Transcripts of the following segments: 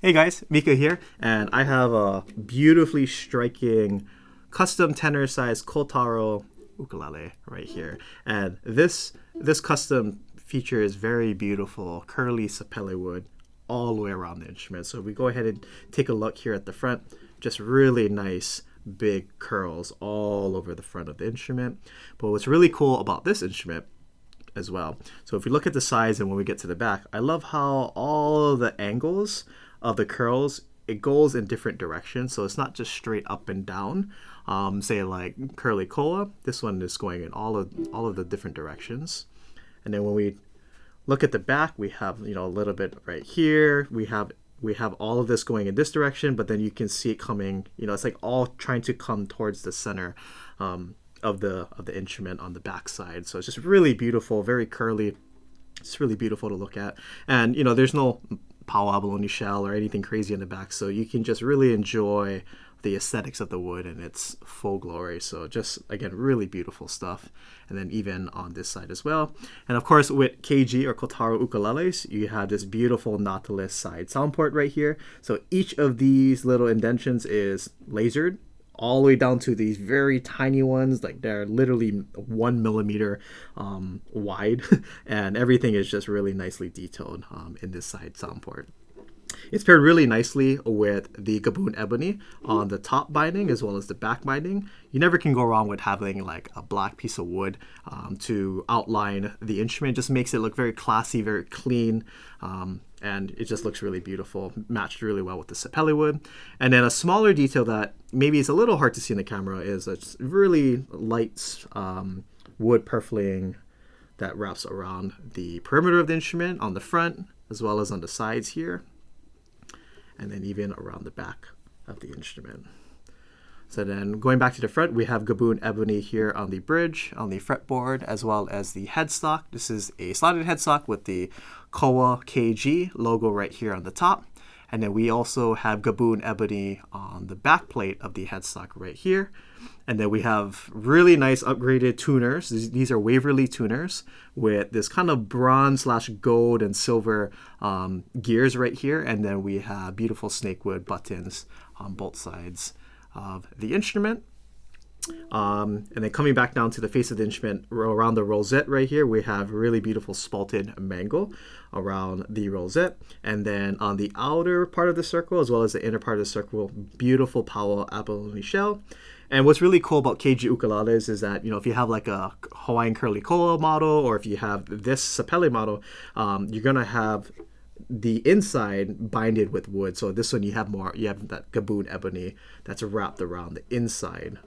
Hey guys, Mika here, and I have a beautifully striking custom tenor size Kotaro ukulele right here. And this custom feature is very beautiful, curly sapele wood all the way around the instrument. So if we go ahead and take a look here at the front, just really nice big curls all over the front of the instrument. But what's really cool about this instrument as well. So if we look at the sides and when we get to the back, I love how all of the angles of the curls, it goes in different directions. So it's not just straight up and down. Say like curly koa, this one is going in all of the different directions. And then when we look at the back, we have a little bit right here. We have all of this going in this direction, but then you can see it coming. It's like all trying to come towards the center of the instrument on the back side. So it's just really beautiful, very curly. It's really beautiful to look at. And there's no pau abalone shell or anything crazy in the back, so you can just really enjoy the aesthetics of the wood in its full glory. So just again, really beautiful stuff. And then even on this side as well. And of course with KG or Kotaro ukuleles, you have this beautiful knotless side sound port right here. So each of these little indentions is lasered all the way down to these very tiny ones, like they're literally 1 millimeter wide, and everything is just really nicely detailed in this side sound port. It's paired really nicely with the gaboon ebony on the top binding as well as the back binding. You never can go wrong with having like a black piece of wood to outline the instrument. It just makes it look very classy, very clean, and it just looks really beautiful, matched really well with the sapele wood. And then a smaller detail that maybe is a little hard to see in the camera is a really light wood purfling that wraps around the perimeter of the instrument on the front as well as on the sides here, and then even around the back of the instrument. So then going back to the front, we have gaboon ebony here on the bridge, on the fretboard, as well as the headstock. This is a slotted headstock with the Koa KG logo right here on the top. And then we also have gaboon ebony on the back plate of the headstock right here. And then we have really nice upgraded tuners. These are Waverly tuners with this kind of bronze / gold and silver gears right here. And then we have beautiful snakewood buttons on both sides of the instrument. And then coming back down to the face of the instrument, around the rosette right here, we have really beautiful spalted mangle around the rosette. And then on the outer part of the circle, as well as the inner part of the circle, beautiful pau abalone shell. And what's really cool about KG ukuleles is that, if you have like a Hawaiian curly koa model, or if you have this sapele model, you're going to have the inside binded with wood. So this one you have that gaboon ebony that's wrapped around the inside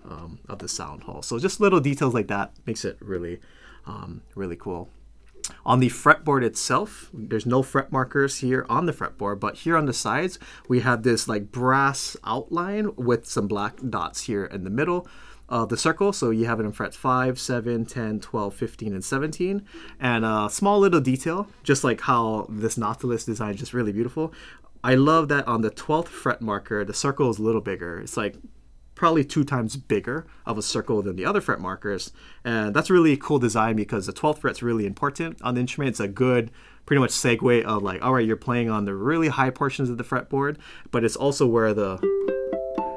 of the sound hole. So just little details like that makes it really really cool. On the fretboard itself, there's no fret markers here on the fretboard, but here on the sides we have this like brass outline with some black dots here in the middle of the circle. So you have it in frets 5, 7, 10, 12, 15, and 17. And a small little detail, just like how this knotless design is just really beautiful. I love that on the 12th fret marker, the circle is a little bigger. It's like probably 2 times bigger of a circle than the other fret markers. And that's really a cool design because the 12th fret's really important on the instrument. It's a good pretty much segue of like, all right, you're playing on the really high portions of the fretboard, but it's also where the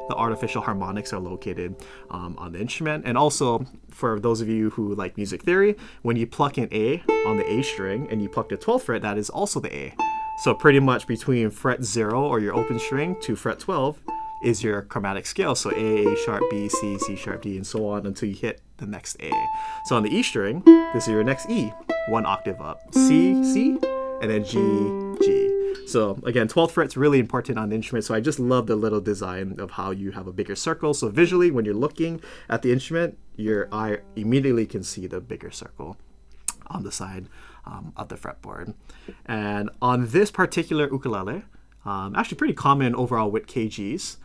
artificial harmonics are located on the instrument. And also, for those of you who like music theory, when you pluck an A on the A string and you pluck the 12th fret, that is also the A. So pretty much between fret 0 or your open string to fret 12 is your chromatic scale. So A sharp, B, C, C sharp, D, and so on until you hit the next A. So on the E string, this is your next E, 1 octave up. C, C, and then G, G. So again, 12th fret's really important on the instrument. So I just love the little design of how you have a bigger circle. So visually, when you're looking at the instrument, your eye immediately can see the bigger circle on the side of the fretboard. And on this particular ukulele, actually pretty common overall with KGs,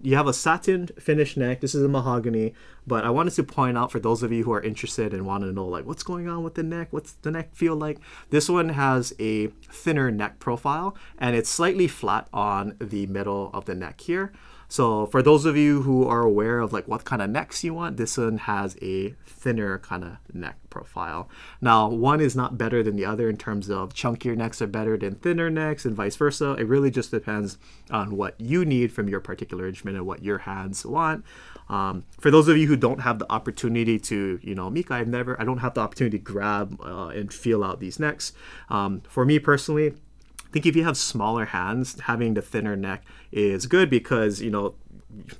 you have a satin finished neck. This is a mahogany, but I wanted to point out for those of you who are interested and want to know like what's going on with the neck, what's the neck feel like. This one has a thinner neck profile and it's slightly flat on the middle of the neck here. So for those of you who are aware of like what kind of necks you want, this one has a thinner kind of neck profile. Now, one is not better than the other in terms of chunkier necks are better than thinner necks and vice versa. It really just depends on what you need from your particular instrument and what your hands want. For those of you who don't have the opportunity to, Mika, I don't have the opportunity to grab and feel out these necks. For me personally, I think if you have smaller hands, having the thinner neck is good because,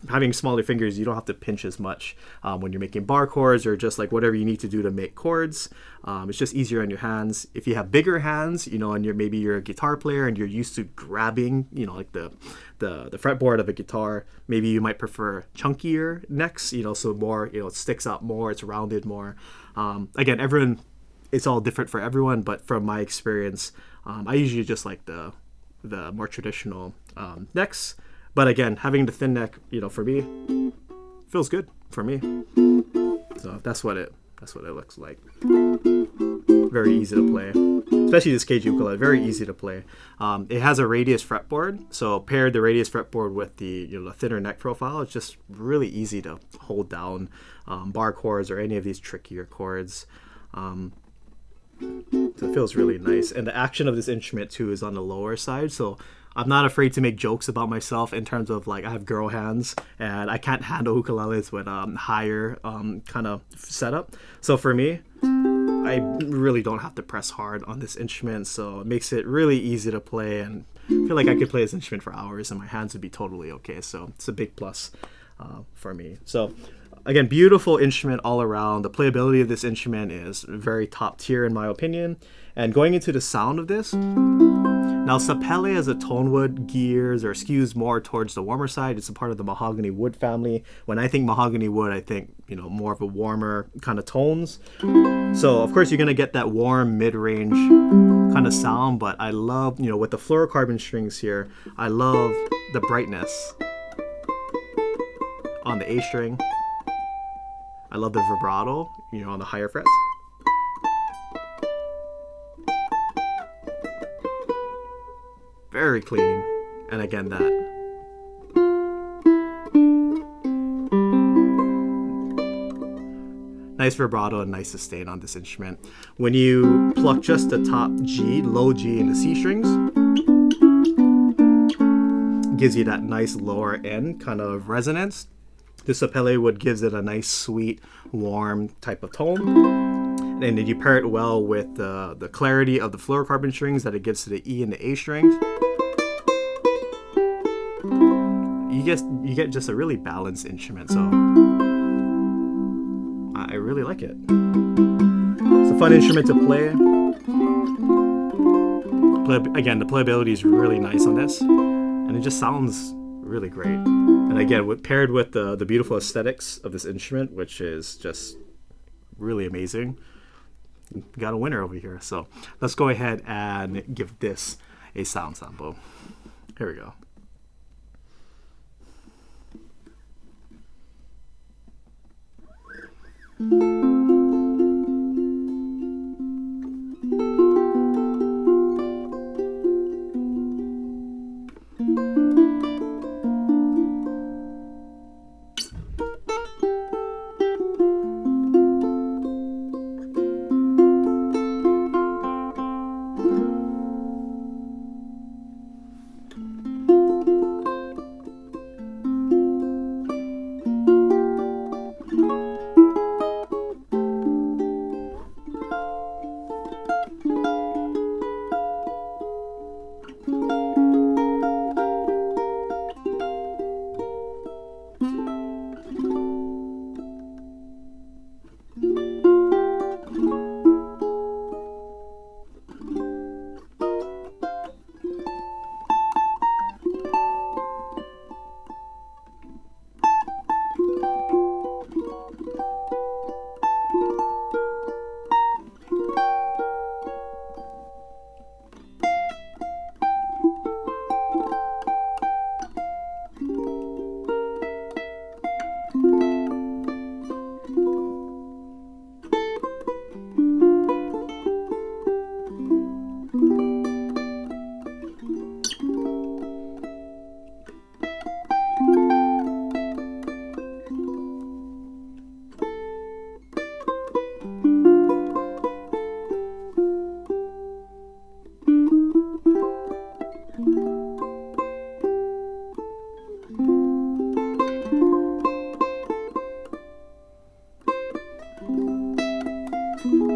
having smaller fingers, you don't have to pinch as much when you're making bar chords or just like whatever you need to do to make chords. It's just easier on your hands. If you have bigger hands, and maybe you're a guitar player and you're used to grabbing, like the fretboard of a guitar, maybe you might prefer chunkier necks, so more, it sticks out more, it's rounded more. Again, it's all different for everyone, but from my experience, I usually just like the more traditional necks. But again, having the thin neck, for me, feels good for me. So that's what it looks like. Very easy to play, especially this cage ukulele. Very easy to play. It has a radius fretboard, so paired the radius fretboard with the the thinner neck profile, it's just really easy to hold down bar chords or any of these trickier chords. So it feels really nice, and the action of this instrument too is on the lower side, so I'm not afraid to make jokes about myself in terms of like I have girl hands and I can't handle ukuleles with higher kind of setup. So for me, I really don't have to press hard on this instrument, so it makes it really easy to play, and I feel like I could play this instrument for hours and my hands would be totally okay. So it's a big plus for me. So again, beautiful instrument all around. The playability of this instrument is very top tier in my opinion. And going into the sound of this, now sapele as a tone wood gears or skews more towards the warmer side. It's a part of the mahogany wood family. When I think mahogany wood, I think, more of a warmer kind of tones. So of course you're gonna get that warm mid-range kind of sound, but I love, with the fluorocarbon strings here, I love the brightness on the A string. I love the vibrato, on the higher frets. Very clean. And again, that. Nice vibrato and nice sustain on this instrument. When you pluck just the top G, low G, and the C strings, it gives you that nice lower end kind of resonance. The sapele wood gives it a nice, sweet, warm type of tone. And then you pair it well with the clarity of the fluorocarbon strings that it gives to the E and the A strings. You get just a really balanced instrument, so I really like it. It's a fun instrument to play. Again, the playability is really nice on this, and it just sounds really great. And again, paired with the beautiful aesthetics of this instrument, which is just really amazing, got a winner over here. So let's go ahead and give this a sound sample. Here we go. you.